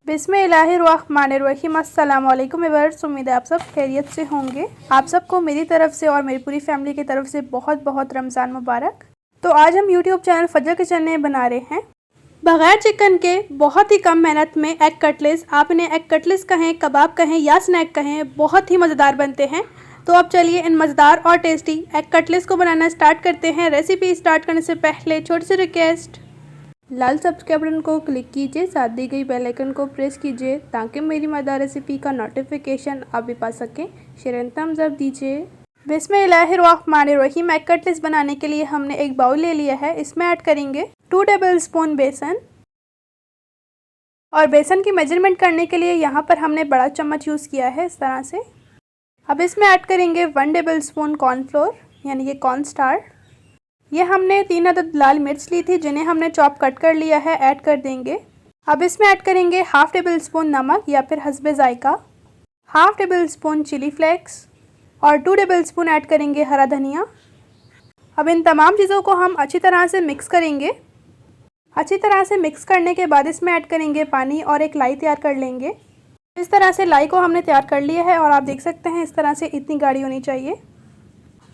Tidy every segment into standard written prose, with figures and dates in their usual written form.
बिस्मिल्लाहिर्रहमानिर्रहीम। अस्सलाम वालेकुम व्यूअर्स, उम्मीद है आप सब खैरियत से होंगे। आप सबको मेरी तरफ से और मेरी पूरी फैमिली की तरफ से बहुत बहुत रमज़ान मुबारक। तो आज हम यूट्यूब चैनल फजर किचन में बना रहे हैं बग़ैर चिकन के बहुत ही कम मेहनत में एग कटलेट्स। आप इन्हें एग कटलेट्स कहें, कबाब कहें या स्नैक कहें, बहुत ही मज़ेदार बनते हैं। तो अब चलिए इन मज़ेदार और टेस्टी एग कटलेट्स को बनाना स्टार्ट करते हैं। रेसिपी स्टार्ट करने से पहले छोटी सी रिक्वेस्ट, लाल सब्सक्राइब बटन को क्लिक कीजिए, साथ दी गई बेल आइकन को प्रेस कीजिए ताकि मेरी मज़ेदार रेसिपी का नोटिफिकेशन आप भी पा सकें। शेयर एंड थम्स अप दीजिए। बिस्मिल्लाहिर्रहमानिर्रहीम। एग कटलेट्स बनाने के लिए हमने एक बाउल ले लिया है। इसमें ऐड करेंगे 2 टेबल स्पून बेसन, और बेसन की मेजरमेंट करने के लिए यहाँ पर हमने बड़ा चम्मच यूज़ किया है इस तरह से। अब इसमें ऐड करेंगे 1 टेबल स्पून कॉर्नफ्लोर यानी कि कॉर्न स्टार्च। ये हमने 3 अदद लाल मिर्च ली थी जिन्हें हमने चॉप कट कर लिया है, ऐड कर देंगे। अब इसमें ऐड करेंगे 1/2 टेबल स्पून नमक या फिर हस्बे जायका, 1/2 टेबल स्पून चिली फ्लेक्स और 2 टेबल स्पून ऐड करेंगे हरा धनिया। अब इन तमाम चीज़ों को हम अच्छी तरह से मिक्स करेंगे। अच्छी तरह से मिक्स करने के बाद इसमें ऐड करेंगे पानी और एक लाई तैयार कर लेंगे। इस तरह से लाई को हमने तैयार कर लिया है और आप देख सकते हैं इस तरह से इतनी गाढ़ी होनी चाहिए।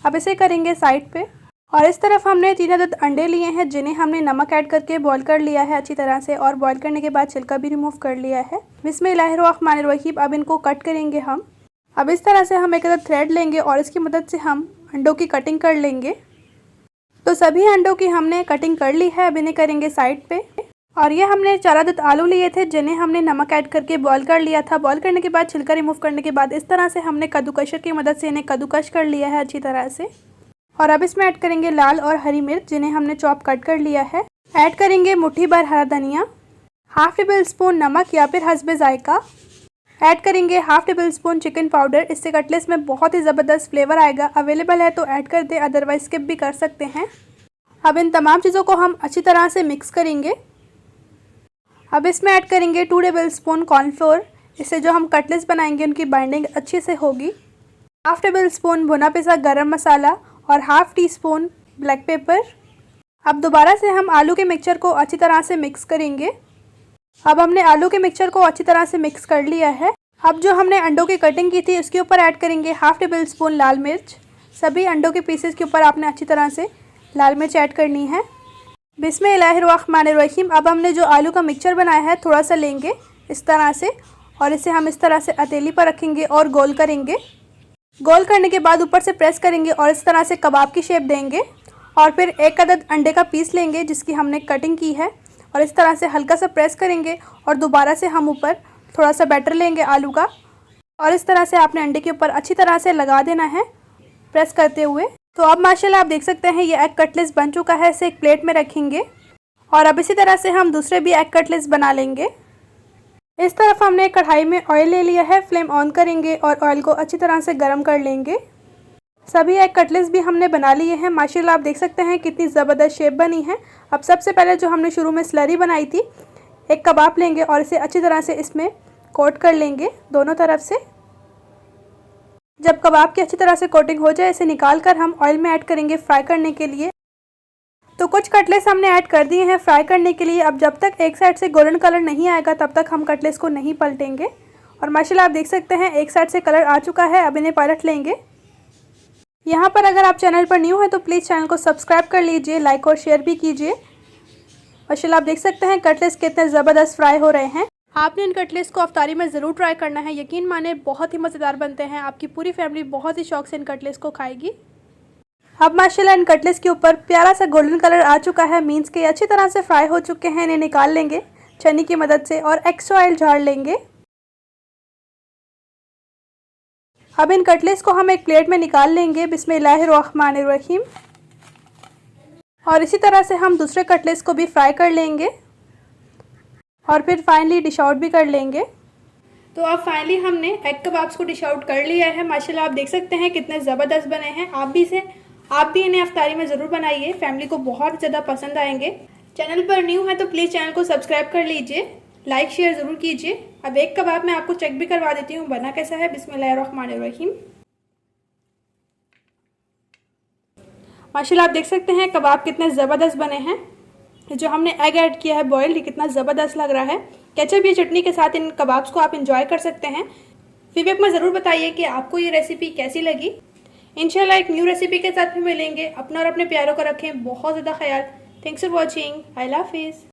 अब इसे करेंगे साइड पे, और इस तरफ हमने 3 अदद अंडे लिए हैं जिन्हें हमने नमक ऐड करके बॉईल कर लिया है अच्छी तरह से, और बॉईल करने के बाद छिलका भी रिमूव कर लिया है। बिस्मिल्लाहिर्रहमानिर्रहीम। अब इनको कट करेंगे हम। अब इस तरह से हम एक अदद थ्रेड लेंगे और इसकी मदद से हम अंडों की कटिंग कर लेंगे। तो सभी अंडों की हमने कटिंग कर ली है। अब इन्हें करेंगे साइड पे, और ये हमने 4 अदद आलू लिए थे जिन्हें हमने नमक ऐड करके बॉईल कर लिया था। बॉईल करने के बाद छिलका रिमूव करने के बाद इस तरह से हमने कद्दूकशर की मदद से इन्हें कद्दूकश कर लिया है अच्छी तरह से। और अब इसमें ऐड करेंगे लाल और हरी मिर्च जिन्हें हमने चॉप कट कर लिया है। ऐड करेंगे मुट्ठी भर हरा धनिया, 1/2 टेबल स्पून नमक या फिर हस्बे जायका। ऐड करेंगे 1/2 टेबल स्पून चिकन पाउडर। इससे कटलेट्स में बहुत ही ज़बरदस्त फ्लेवर आएगा। अवेलेबल है तो ऐड कर दें, अदरवाइज स्किप भी कर सकते हैं। अब इन तमाम चीज़ों को हम अच्छी तरह से मिक्स करेंगे। अब इसमें ऐड करेंगे 2 टेबल स्पून कॉर्नफ्लोर। इससे जो हम कटलेट्स बनाएंगे उनकी बाइंडिंग अच्छे से होगी। 1/2 टेबल स्पून भुना पिसा गरम मसाला और 1/2 टीस्पून ब्लैक पेपर। अब दोबारा से हम आलू के मिक्सचर को अच्छी तरह से मिक्स करेंगे। अब हमने आलू के मिक्सचर को अच्छी तरह से मिक्स कर लिया है। अब जो हमने अंडों की कटिंग की थी उसके ऊपर ऐड करेंगे 1/2 टेबल स्पून लाल मिर्च। सभी अंडों के पीसेस के ऊपर आपने अच्छी तरह से लाल मिर्च ऐड करनी है। बिस्मिल्लाहिर्रहमानिर्रहीम। अब हमने जो आलू का मिक्सचर बनाया है थोड़ा सा लेंगे इस तरह से, और इसे हम इस तरह से हथेली पर रखेंगे और गोल करेंगे। गोल करने के बाद ऊपर से प्रेस करेंगे और इस तरह से कबाब की शेप देंगे। और फिर एक अदद अंडे का पीस लेंगे जिसकी हमने कटिंग की है, और इस तरह से हल्का सा प्रेस करेंगे और दोबारा से हम ऊपर थोड़ा सा बैटर लेंगे आलू का, और इस तरह से आपने अंडे के ऊपर अच्छी तरह से लगा देना है प्रेस करते हुए। तो अब माशाल्लाह आप देख सकते हैं ये एग कटलेट्स बन चुका है। इसे एक प्लेट में रखेंगे, और अब इसी तरह से हम दूसरे भी एग कटलेट्स बना लेंगे। इस तरफ हमने कढ़ाई में ऑयल ले लिया है। फ्लेम ऑन करेंगे और ऑयल को अच्छी तरह से गर्म कर लेंगे। सभी एग कटलेट्स भी हमने बना लिए हैं। माशाल्लाह आप देख सकते हैं कितनी ज़बरदस्त शेप बनी है। अब सबसे पहले जो हमने शुरू में स्लरी बनाई थी, एक कबाब लेंगे और इसे अच्छी तरह से इसमें कोट कर लेंगे दोनों तरफ से। जब कबाब की अच्छी तरह से कोटिंग हो जाए इसे निकाल कर हम ऑयल में ऐड करेंगे फ्राई करने के लिए। तो कुछ कटलेट्स हमने ऐड कर दिए हैं फ्राई करने के लिए। अब जब तक एक साइड से गोल्डन कलर नहीं आएगा तब तक हम कटलेट्स को नहीं पलटेंगे। और माशाल्लाह आप देख सकते हैं एक साइड से कलर आ चुका है। अब इन्हें पलट लेंगे। यहाँ पर अगर आप चैनल पर न्यू हैं तो प्लीज़ चैनल को सब्सक्राइब कर लीजिए, लाइक और शेयर भी कीजिए। माशाल्लाह आप देख सकते हैं कटलेट्स कितने ज़बरदस्त फ्राई हो रहे हैं। आपने इन कटलेट्स को अफ्तारी में ज़रूर ट्राई करना है। यकीन माने बहुत ही मज़ेदार बनते हैं। आपकी पूरी फैमिली बहुत ही शौक से इन कटलेट्स को खाएगी। अब माशाल्लाह इन कटलेट्स के ऊपर प्यारा सा गोल्डन कलर आ चुका है, मीन्स के अच्छी तरह से फ्राई हो चुके हैं। इन्हें निकाल लेंगे छन्नी की मदद से और एक्स्ट्रा ऑयल झाड़ लेंगे। अब इन कटलेट्स को हम एक प्लेट में निकाल लेंगे। बिस्मिल्लाहिर्रहमानिर्रहीम। और इसी तरह से हम दूसरे कटलेट्स को भी फ्राई कर लेंगे और फिर फाइनली डिश आउट भी कर लेंगे। तो अब फाइनली हमने एग कबाब्स को डिश आउट कर लिया है। माशाल्लाह आप देख सकते हैं कितने ज़बरदस्त बने हैं। आप भी इन्हें अफ्तारी में ज़रूर बनाइए, फैमिली को बहुत ज़्यादा पसंद आएंगे। चैनल पर न्यू है तो प्लीज़ चैनल को सब्सक्राइब कर लीजिए, लाइक शेयर ज़रूर कीजिए। अब एक कबाब मैं आपको चेक भी करवा देती हूँ बना कैसा है। बिस्मिल्लाहिर्रहमानिर्रहीम। माशाल्लाह आप देख सकते हैं कबाब कितने ज़बरदस्त बने हैं। जो हमने एग ऐड किया है बॉइल्ड, ये कितना ज़बरदस्त लग रहा है। केचप या चटनी के साथ इन कबाब्स को आप इंजॉय कर सकते हैं। फीडबैक में ज़रूर बताइए कि आपको ये रेसिपी कैसी लगी। इंशाल्लाह एक न्यू रेसिपी के साथ फिर मिलेंगे। अपना और अपने प्यारों का रखें बहुत ज़्यादा ख्याल। Thanks for watching. अल्लाह हाफिज़।